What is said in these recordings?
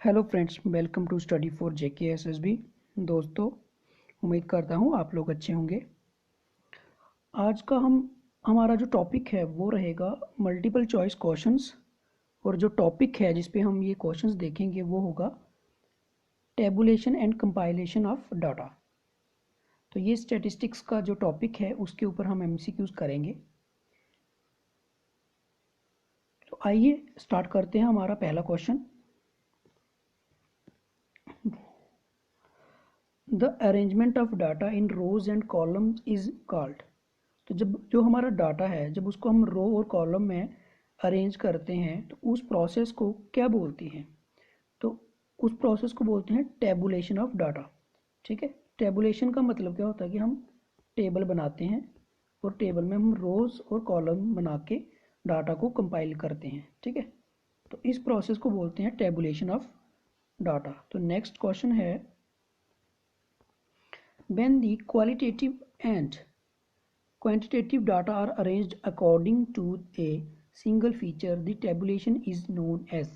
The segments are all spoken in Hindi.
Hello friends, welcome to study for JKSSB। दोस्तों, उम्मीद करता हूँ आप लोग अच्छे होंगे। आज का हमारा जो टॉपिक है वो रहेगा मल्टीपल चॉइस क्वेश्चंस। और जो टॉपिक है जिस पे हम ये क्वेश्चंस देखेंगे वो होगा tabulation and compilation of data. तो ये स्टैटिस्टिक्स का जो टॉपिक है उसके ऊपर हम MCQs करेंगे। तो आइए स्टार्ट करते हैं। हमारा पहला question, the arrangement of data in rows and columns is called. तो जब जो हमारा डाटा है, जब उसको हम रो और कॉलम में अरेंज करते हैं तो उस प्रोसेस को क्या बोलती हैं? तो उस प्रोसेस को बोलते हैं टेबुलेशन ऑफ डाटा। ठीक है, टेबुलेशन का मतलब क्या होता है कि हम टेबल बनाते हैं और टेबल में हम रोज और कॉलम बना के डाटा को कंपाइल करते हैं। ठीक है, तो इस प्रोसेस को बोलते हैं टेबुलेशन ऑफ डाटा। तो नेक्स्ट क्वेश्चन है, when the qualitative and quantitative data are arranged according to a single feature, the tabulation is known as।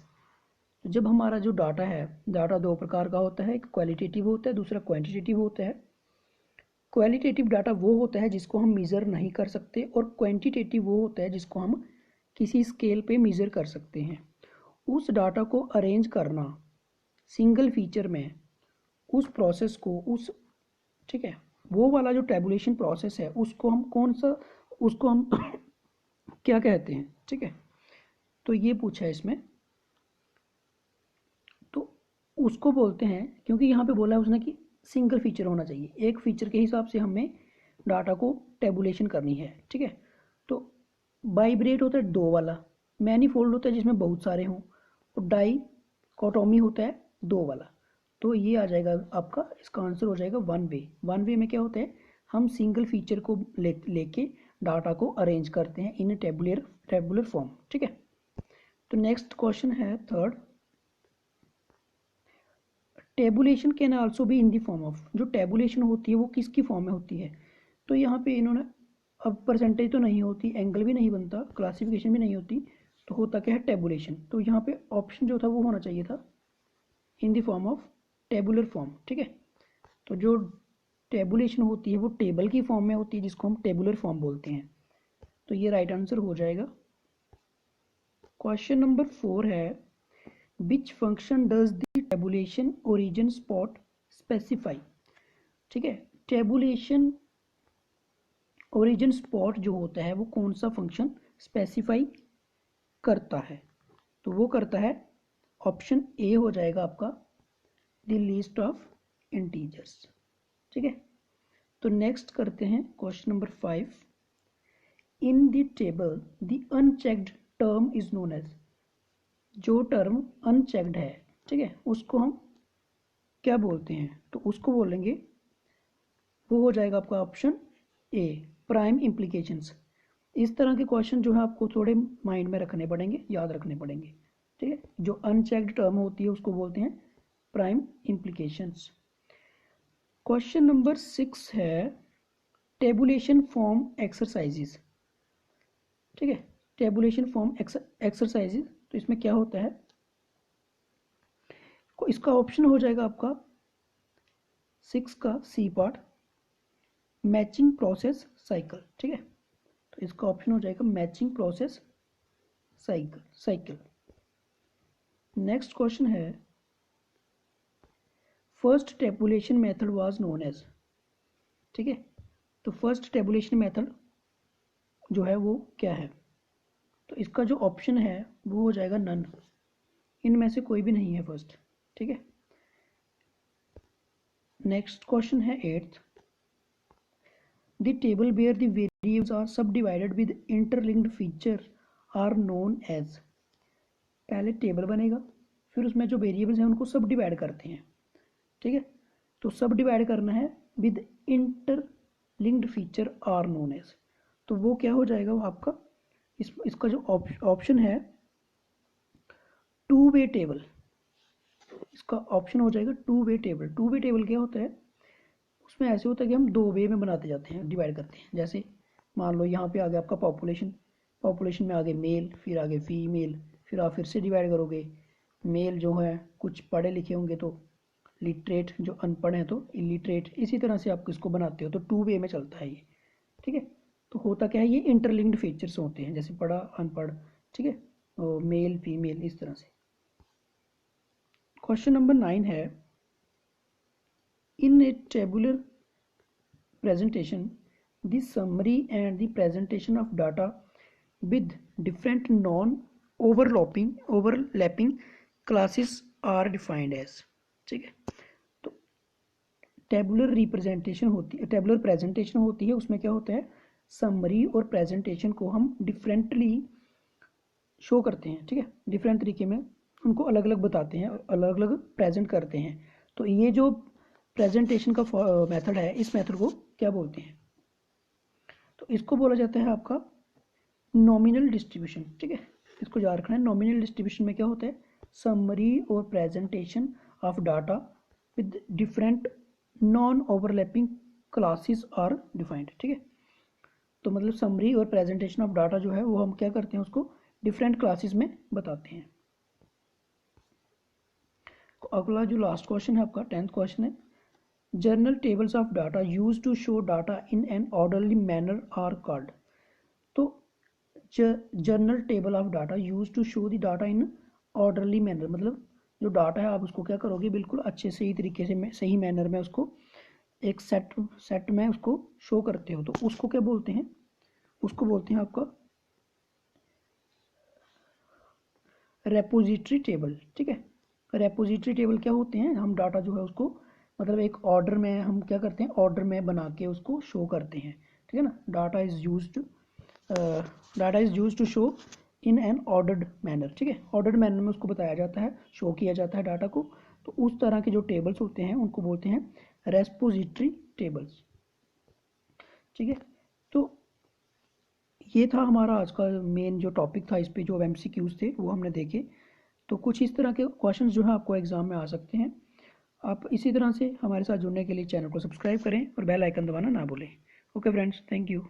तो जब हमारा जो डाटा है, डाटा दो प्रकार का होता है, एक क्वालिटेटिव होता है, दूसरा क्वांटिटेटिव होता है। क्वालिटेटिव डाटा वो होता है जिसको हम मेज़र नहीं कर सकते, और क्वांटिटेटिव वो होता है जिसको हम किसी स्केल पे मेज़र कर सकते हैं। उस डाटा को अरेंज करना सिंगल फीचर में, उस प्रोसेस को ठीक है, वो वाला जो टेबुलेशन प्रोसेस है उसको हम क्या कहते हैं? ठीक है, तो ये पूछा है इसमें, तो उसको बोलते हैं, क्योंकि यहाँ पे बोला है उसने कि सिंगल फीचर होना चाहिए, एक फीचर के हिसाब से हमें डाटा को टेबुलेशन करनी है। ठीक है, तो बाइब्रेट होता है दो वाला, मैनीफोल्ड होता है जिसमें बहुत सारे हों, और डाई कॉटोमी होता है दो वाला। तो ये आ जाएगा आपका, इसका आंसर हो जाएगा वन वे। वन वे में क्या होता है, हम सिंगल फीचर को लेके डाटा को अरेंज करते हैं इन टेबुलर फॉर्म। ठीक है, तो नेक्स्ट क्वेश्चन है third, tabulation can also be in the form of. जो टेबुलेशन होती है वो किसकी फॉर्म में होती है? तो यहाँ पे इन्होंने, अब परसेंटेज तो नहीं होती, एंगल भी नहीं बनता, क्लासिफिकेशन भी नहीं होती, तो होता क्या है टेबुलेशन। तो यहाँ पे ऑप्शन जो था वो होना चाहिए था in the form of tabular form. ठीक है, तो जो टेबुलेशन होती है वो टेबल की फॉर्म में होती है जिसको हम टेबुलर फॉर्म बोलते हैं। तो ये राइट आंसर हो जाएगा। क्वेश्चन नंबर 4 है, which function does the tabulation origin spot specify. ठीक है, टेबुलेशन ओरिजिन स्पॉट जो होता है वो कौन सा फंक्शन स्पेसिफाई करता है? तो वो करता है, ऑप्शन ए हो जाएगा आपका, द लिस्ट ऑफ इंटीजर्स। ठीक है, तो नेक्स्ट करते हैं question number 5, in the table the unchecked term is known as. जो टर्म अनचेक्ड है, ठीक है, उसको हम क्या बोलते हैं? तो उसको बोलेंगे, वो हो जाएगा आपका ऑप्शन ए, प्राइम इम्प्लीकेशंस। इस तरह के क्वेश्चन जो है आपको थोड़े माइंड में रखने पड़ेंगे, याद रखने पड़ेंगे। ठीक है, जो अनचेक्ड टर्म होती है उसको बोलते हैं प्राइम इम्प्लीकेशंस। क्वेश्चन नंबर 6 है, टेबुलेशन फॉर्म एक्सरसाइजेस। ठीक है, टेबुलेशन फॉर्म एक्सरसाइजेस, तो इसमें क्या होता है? इसका ऑप्शन हो जाएगा आपका 6 का C part, matching process cycle. ठीक है, तो इसका ऑप्शन हो जाएगा matching process cycle. Next question है, first tabulation method was known as. ठीक है, तो फर्स्ट टेबुलेशन मेथड जो है वो क्या है? तो इसका जो ऑप्शन है वो हो जाएगा नन, इनमें से कोई भी नहीं है फर्स्ट। ठीक है, नेक्स्ट क्वेश्चन है 8th, the table where the variables are subdivided with interlinked feature are known as. पहले टेबल बनेगा, फिर उसमें जो वेरिएबल्स हैं उनको सब डिवाइड करते हैं। ठीक है, तो सब डिवाइड करना है with interlinked feature are known as, तो वो क्या हो जाएगा? वो आपका इसका जो ऑप्शन है टू वे टेबल, इसका ऑप्शन हो जाएगा two way table. Two way table क्या होता है? उसमें ऐसे होता है कि हम दो वे में बनाते जाते हैं, डिवाइड करते हैं। जैसे मान लो यहाँ पे आ गया आपका पॉपुलेशन में आगे मेल, फिर आगे फीमेल, फिर आप फिर से डिवाइड करोगे, मेल जो है कुछ पढ़े लिखे होंगे तो लिटरेट, जो अनपढ़ हैं तो इलिटरेट, इसी तरह से आप इसको बनाते हो, तो 2 वे में चलता है ये, ठीक है। तो होता क्या है, ये इंटरलिंक्ड फीचर्स होते हैं, जैसे पढ़ा अनपढ़, ठीक है, और मेल फीमेल इस तरह से। क्वेश्चन नंबर 9 है, इन ए tabular presentation, the summary and the presentation of data with different non-overlapping classes are defined as, ठीक है। तो टेबुलर प्रेजेंटेशन होती है, उसमें क्या होता है, समरी और प्रेजेंटेशन को हम डिफरेंटली शो करते हैं, ठीक है, डिफरेंट तरीके में उनको अलग अलग बताते हैं और अलग अलग प्रेजेंट करते हैं। तो ये जो प्रेजेंटेशन का मेथड है, इस मेथड को क्या बोलते हैं, तो इसको बोला जाता है आपका नॉमिनल डिस्ट्रीब्यूशन, ठीक है। इसको याद रखना है, नॉमिनल डिस्ट्रीब्यूशन में क्या होता है, समरी और presentation of data with different non overlapping classes are defined, ठीक है। तो मतलब समरी और प्रेजेंटेशन ऑफ डाटा जो है वो हम क्या करते हैं, उसको डिफरेंट क्लासेस में बताते हैं। अगला जो लास्ट क्वेश्चन है आपका 10th क्वेश्चन है, general tables of data use to show data in an orderly manner are called. तो general table of data use to show the data in orderly manner, मतलब जो डाटा है आप उसको क्या करोगे, बिल्कुल अच्छे सही तरीके से सही मैनर में उसको एक सेट में उसको शो करते हो, तो उसको क्या बोलते हैं, उसको बोलते हैं आपका रेपोजिटरी टेबल, ठीक है। रेपोजिटरी टेबल क्या होते हैं, हम डाटा जो है उसको मतलब एक ऑर्डर में हम क्या करते हैं, ऑर्डर में बना के उसको शो करते हैं, ठीक है ना। Data is use to show in an ordered manner, ठीक है, ऑर्डर्ड मैनर में उसको बताया जाता है, शो किया जाता है डाटा को। तो उस तरह के जो टेबल्स होते हैं उनको बोलते हैं रेपोजिटरी टेबल्स, ठीक है। तो ये था हमारा आज का मेन जो टॉपिक था, इस पे जो MCQs थे वो हमने देखे। तो कुछ इस तरह के क्वेश्चंस जो है आपको एग्जाम में आ सकते हैं। आप इसी तरह से हमारे साथ जुड़ने के लिए चैनल को सब्सक्राइब करें और बेल आइकन दबाना ना भूलें। Okay friends, thank you.